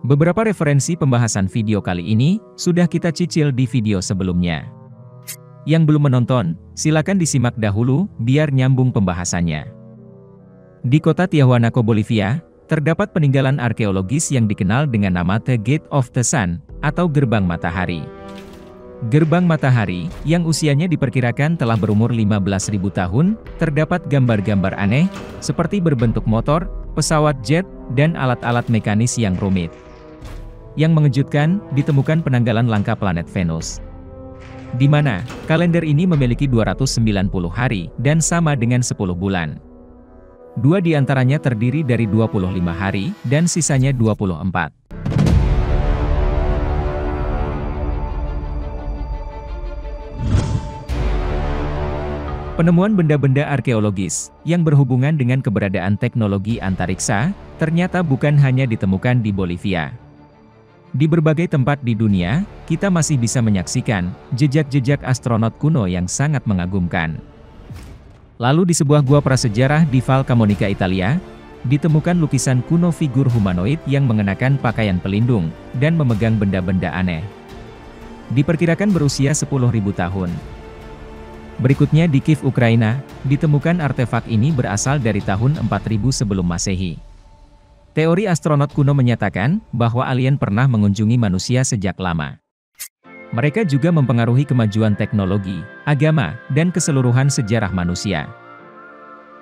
Beberapa referensi pembahasan video kali ini sudah kita cicil di video sebelumnya. Yang belum menonton, silakan disimak dahulu biar nyambung pembahasannya. Di kota Tiahuanaco, Bolivia, terdapat peninggalan arkeologis yang dikenal dengan nama The Gate of the Sun, atau Gerbang Matahari. Gerbang Matahari, yang usianya diperkirakan telah berumur 15.000 tahun, terdapat gambar-gambar aneh, seperti berbentuk motor, pesawat jet, dan alat-alat mekanis yang rumit. Yang mengejutkan, ditemukan penanggalan langka planet Venus. Di mana, kalender ini memiliki 290 hari, dan sama dengan 10 bulan. Dua di antaranya terdiri dari 25 hari, dan sisanya 24. Penemuan benda-benda arkeologis, yang berhubungan dengan keberadaan teknologi antariksa, ternyata bukan hanya ditemukan di Bolivia. Di berbagai tempat di dunia, kita masih bisa menyaksikan jejak-jejak astronot kuno yang sangat mengagumkan. Lalu di sebuah gua prasejarah di Val Camonica, Italia, ditemukan lukisan kuno figur humanoid yang mengenakan pakaian pelindung, dan memegang benda-benda aneh. Diperkirakan berusia 10.000 tahun. Berikutnya di Kiev, Ukraina, ditemukan artefak ini berasal dari tahun 4000 sebelum Masehi. Teori astronot kuno menyatakan bahwa alien pernah mengunjungi manusia sejak lama. Mereka juga mempengaruhi kemajuan teknologi, agama, dan keseluruhan sejarah manusia.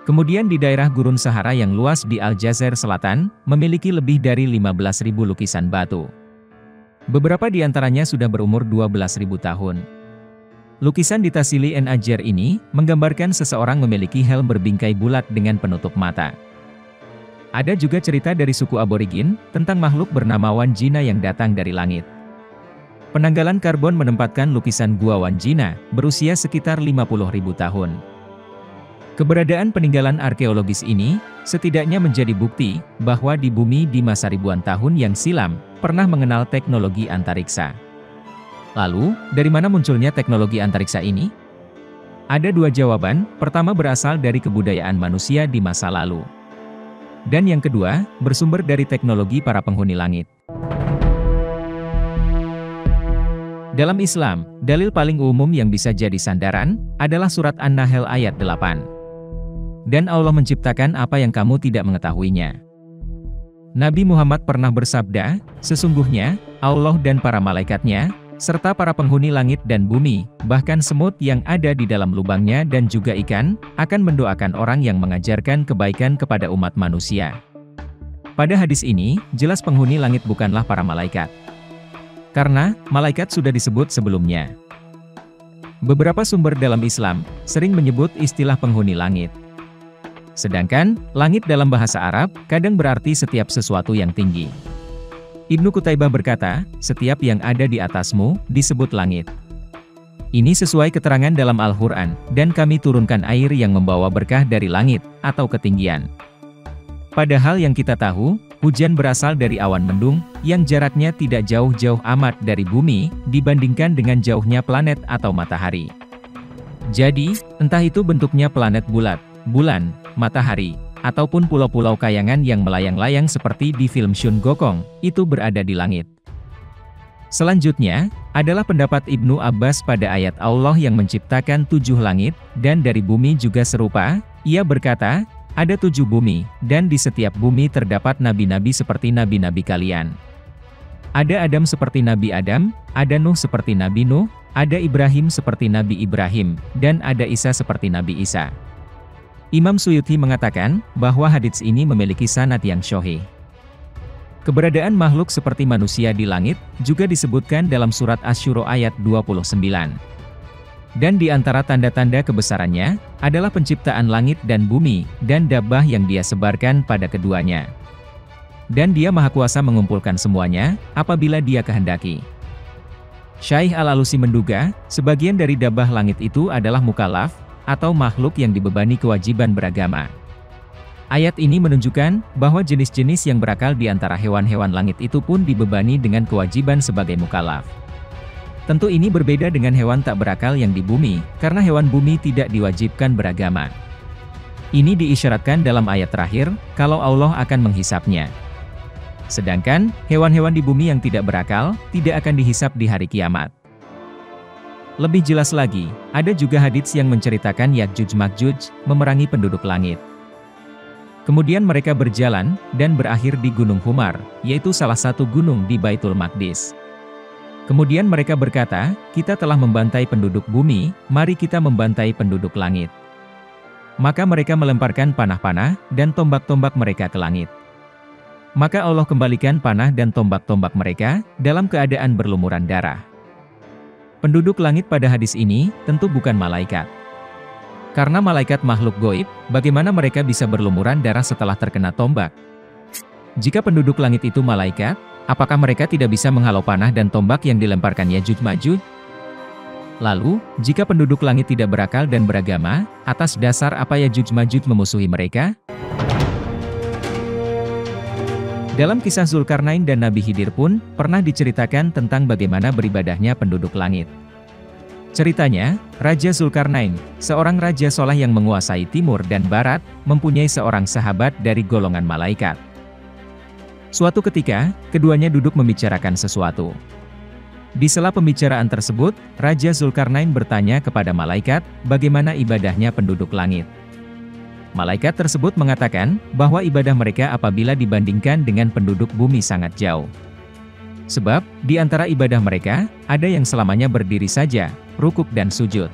Kemudian di daerah Gurun Sahara yang luas di Aljazair Selatan, memiliki lebih dari 15.000 lukisan batu. Beberapa di antaranya sudah berumur 12.000 tahun. Lukisan di Tassili and Ajer ini, menggambarkan seseorang memiliki helm berbingkai bulat dengan penutup mata. Ada juga cerita dari suku aborigin, tentang makhluk bernama Wanjina yang datang dari langit. Penanggalan karbon menempatkan lukisan Gua Wanjina, berusia sekitar 50.000 tahun. Keberadaan peninggalan arkeologis ini, setidaknya menjadi bukti, bahwa di bumi di masa ribuan tahun yang silam, pernah mengenal teknologi antariksa. Lalu, dari mana munculnya teknologi antariksa ini? Ada dua jawaban, pertama berasal dari kebudayaan manusia di masa lalu. Dan yang kedua, bersumber dari teknologi para penghuni langit. Dalam Islam, dalil paling umum yang bisa jadi sandaran, adalah surat An-Nahl ayat 8. Dan Allah menciptakan apa yang kamu tidak mengetahuinya. Nabi Muhammad pernah bersabda, sesungguhnya, Allah dan para malaikatnya, serta para penghuni langit dan bumi, bahkan semut yang ada di dalam lubangnya dan juga ikan, akan mendoakan orang yang mengajarkan kebaikan kepada umat manusia. Pada hadis ini, jelas penghuni langit bukanlah para malaikat. Karena, malaikat sudah disebut sebelumnya. Beberapa sumber dalam Islam, sering menyebut istilah penghuni langit. Sedangkan, langit dalam bahasa Arab, kadang berarti setiap sesuatu yang tinggi. Ibnu Qutaibah berkata, setiap yang ada di atasmu, disebut langit. Ini sesuai keterangan dalam Al-Quran, dan kami turunkan air yang membawa berkah dari langit, atau ketinggian. Padahal yang kita tahu, hujan berasal dari awan mendung, yang jaraknya tidak jauh-jauh amat dari bumi, dibandingkan dengan jauhnya planet atau matahari. Jadi, entah itu bentuknya planet bulat, bulan, matahari, ataupun pulau-pulau kayangan yang melayang-layang seperti di film Shun Gokong, itu berada di langit. Selanjutnya, adalah pendapat Ibnu Abbas pada ayat Allah yang menciptakan 7 langit, dan dari bumi juga serupa. Ia berkata, ada 7 bumi, dan di setiap bumi terdapat nabi-nabi seperti nabi-nabi kalian. Ada Adam seperti Nabi Adam, ada Nuh seperti Nabi Nuh, ada Ibrahim seperti Nabi Ibrahim, dan ada Isa seperti Nabi Isa. Imam Suyuti mengatakan, bahwa hadits ini memiliki sanad yang sahih. Keberadaan makhluk seperti manusia di langit, juga disebutkan dalam surat Asy-Syura ayat 29. Dan di antara tanda-tanda kebesarannya, adalah penciptaan langit dan bumi, dan dabbah yang dia sebarkan pada keduanya. Dan dia maha kuasa mengumpulkan semuanya, apabila dia kehendaki. Syaikh Al-Alusi menduga, sebagian dari dabbah langit itu adalah mukallaf, atau makhluk yang dibebani kewajiban beragama. Ayat ini menunjukkan bahwa jenis-jenis yang berakal di antara hewan-hewan langit itu pun dibebani dengan kewajiban sebagai mukallaf. Tentu ini berbeda dengan hewan tak berakal yang di bumi, karena hewan bumi tidak diwajibkan beragama. Ini diisyaratkan dalam ayat terakhir, kalau Allah akan menghisapnya. Sedangkan, hewan-hewan di bumi yang tidak berakal, tidak akan dihisap di hari kiamat. Lebih jelas lagi, ada juga hadits yang menceritakan Ya'juj-Ma'juj memerangi penduduk langit. Kemudian mereka berjalan, dan berakhir di Gunung Humar, yaitu salah satu gunung di Baitul Maqdis. Kemudian mereka berkata, kita telah membantai penduduk bumi, mari kita membantai penduduk langit. Maka mereka melemparkan panah-panah, dan tombak-tombak mereka ke langit. Maka Allah kembalikan panah dan tombak-tombak mereka, dalam keadaan berlumuran darah. Penduduk langit pada hadis ini, tentu bukan malaikat. Karena malaikat makhluk goib, bagaimana mereka bisa berlumuran darah setelah terkena tombak? Jika penduduk langit itu malaikat, apakah mereka tidak bisa menghalau panah dan tombak yang dilemparkan Ya'juj-Ma'juj? Lalu, jika penduduk langit tidak berakal dan beragama, atas dasar apa Ya'juj-Ma'juj memusuhi mereka? Dalam kisah Zulkarnain dan Nabi Khidir pun, pernah diceritakan tentang bagaimana beribadahnya penduduk langit. Ceritanya, Raja Zulkarnain, seorang raja soleh yang menguasai timur dan barat, mempunyai seorang sahabat dari golongan malaikat. Suatu ketika, keduanya duduk membicarakan sesuatu. Di sela pembicaraan tersebut, Raja Zulkarnain bertanya kepada malaikat, bagaimana ibadahnya penduduk langit. Malaikat tersebut mengatakan, bahwa ibadah mereka apabila dibandingkan dengan penduduk bumi sangat jauh. Sebab, di antara ibadah mereka, ada yang selamanya berdiri saja, rukuk dan sujud.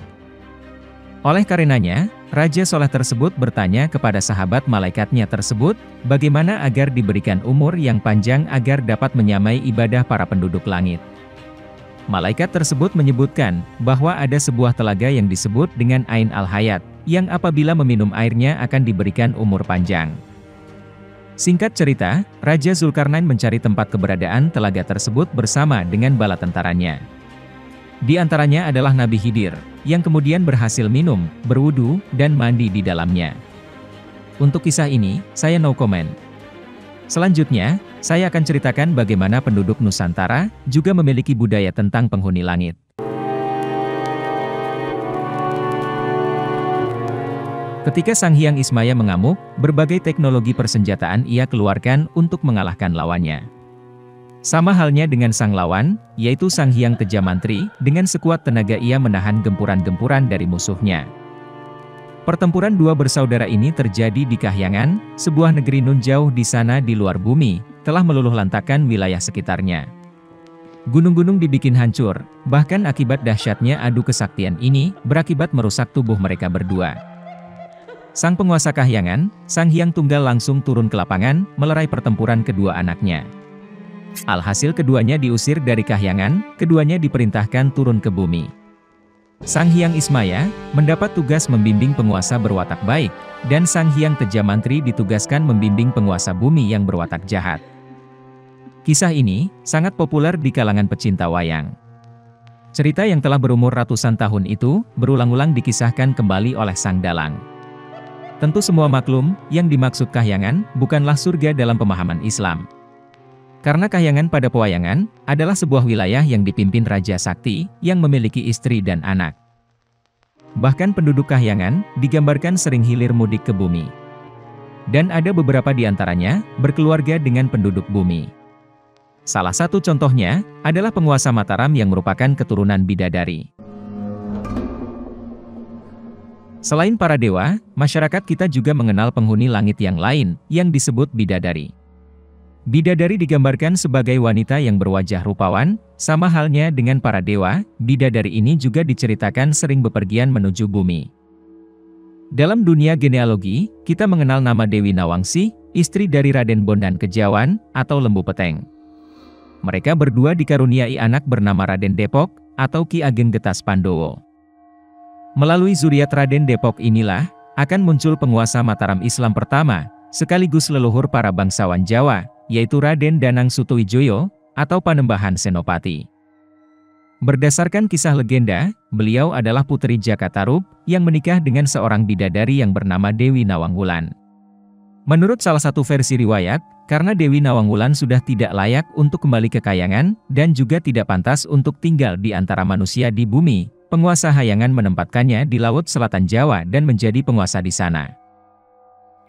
Oleh karenanya, Raja Soleh tersebut bertanya kepada sahabat malaikatnya tersebut, bagaimana agar diberikan umur yang panjang agar dapat menyamai ibadah para penduduk langit. Malaikat tersebut menyebutkan, bahwa ada sebuah telaga yang disebut dengan Ain al-Hayat, yang apabila meminum airnya akan diberikan umur panjang. Singkat cerita, Raja Zulkarnain mencari tempat keberadaan telaga tersebut bersama dengan bala tentaranya. Di antaranya adalah Nabi Khidir, yang kemudian berhasil minum, berwudu, dan mandi di dalamnya. Untuk kisah ini, saya no comment. Selanjutnya, saya akan ceritakan bagaimana penduduk Nusantara juga memiliki budaya tentang penghuni langit. Ketika Sang Hyang Ismaya mengamuk, berbagai teknologi persenjataan ia keluarkan untuk mengalahkan lawannya. Sama halnya dengan sang lawan, yaitu Sang Hyang Tejamantri, dengan sekuat tenaga ia menahan gempuran-gempuran dari musuhnya. Pertempuran dua bersaudara ini terjadi di Kahyangan, sebuah negeri nun jauh di sana di luar bumi, telah meluluhlantakkan wilayah sekitarnya. Gunung-gunung dibikin hancur, bahkan akibat dahsyatnya adu kesaktian ini, berakibat merusak tubuh mereka berdua. Sang penguasa Kahyangan, Sang Hyang Tunggal langsung turun ke lapangan, melerai pertempuran kedua anaknya. Alhasil keduanya diusir dari Kahyangan, keduanya diperintahkan turun ke bumi. Sang Hyang Ismaya mendapat tugas membimbing penguasa berwatak baik, dan Sang Hyang Tejamantri ditugaskan membimbing penguasa bumi yang berwatak jahat. Kisah ini sangat populer di kalangan pecinta wayang. Cerita yang telah berumur ratusan tahun itu, berulang-ulang dikisahkan kembali oleh Sang Dalang. Tentu semua maklum, yang dimaksud Kahyangan, bukanlah surga dalam pemahaman Islam. Karena Kahyangan pada pewayangan, adalah sebuah wilayah yang dipimpin Raja Sakti, yang memiliki istri dan anak. Bahkan penduduk Kahyangan, digambarkan sering hilir mudik ke bumi. Dan ada beberapa di antaranya, berkeluarga dengan penduduk bumi. Salah satu contohnya, adalah penguasa Mataram yang merupakan keturunan bidadari. Selain para dewa, masyarakat kita juga mengenal penghuni langit yang lain, yang disebut bidadari. Bidadari digambarkan sebagai wanita yang berwajah rupawan, sama halnya dengan para dewa, bidadari ini juga diceritakan sering bepergian menuju bumi. Dalam dunia genealogi, kita mengenal nama Dewi Nawangsi, istri dari Raden Bondan Kejawan, atau Lembu Peteng. Mereka berdua dikaruniai anak bernama Raden Depok, atau Ki Ageng Getas Pandowo. Melalui zuriat Raden Depok inilah, akan muncul penguasa Mataram Islam pertama, sekaligus leluhur para bangsawan Jawa, yaitu Raden Danang Sutawijaya, atau Panembahan Senopati. Berdasarkan kisah legenda, beliau adalah putri Jakatarup, yang menikah dengan seorang bidadari yang bernama Dewi Nawangwulan. Menurut salah satu versi riwayat, karena Dewi Nawangwulan sudah tidak layak untuk kembali ke Kahyangan, dan juga tidak pantas untuk tinggal di antara manusia di bumi, penguasa Hayangan menempatkannya di Laut Selatan Jawa dan menjadi penguasa di sana.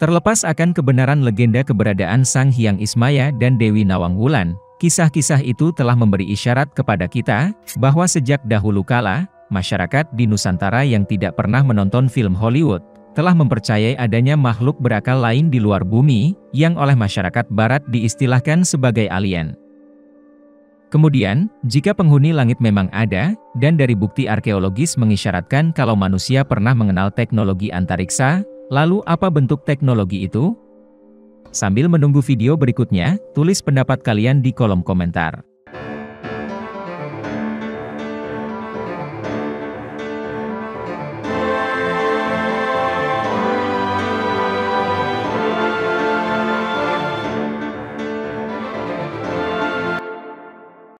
Terlepas akan kebenaran legenda keberadaan Sang Hyang Ismaya dan Dewi Nawang Wulan, kisah-kisah itu telah memberi isyarat kepada kita, bahwa sejak dahulu kala, masyarakat di Nusantara yang tidak pernah menonton film Hollywood, telah mempercayai adanya makhluk berakal lain di luar bumi, yang oleh masyarakat barat diistilahkan sebagai alien. Kemudian, jika penghuni langit memang ada, dan dari bukti arkeologis mengisyaratkan kalau manusia pernah mengenal teknologi antariksa, lalu apa bentuk teknologi itu? Sambil menunggu video berikutnya, tulis pendapat kalian di kolom komentar.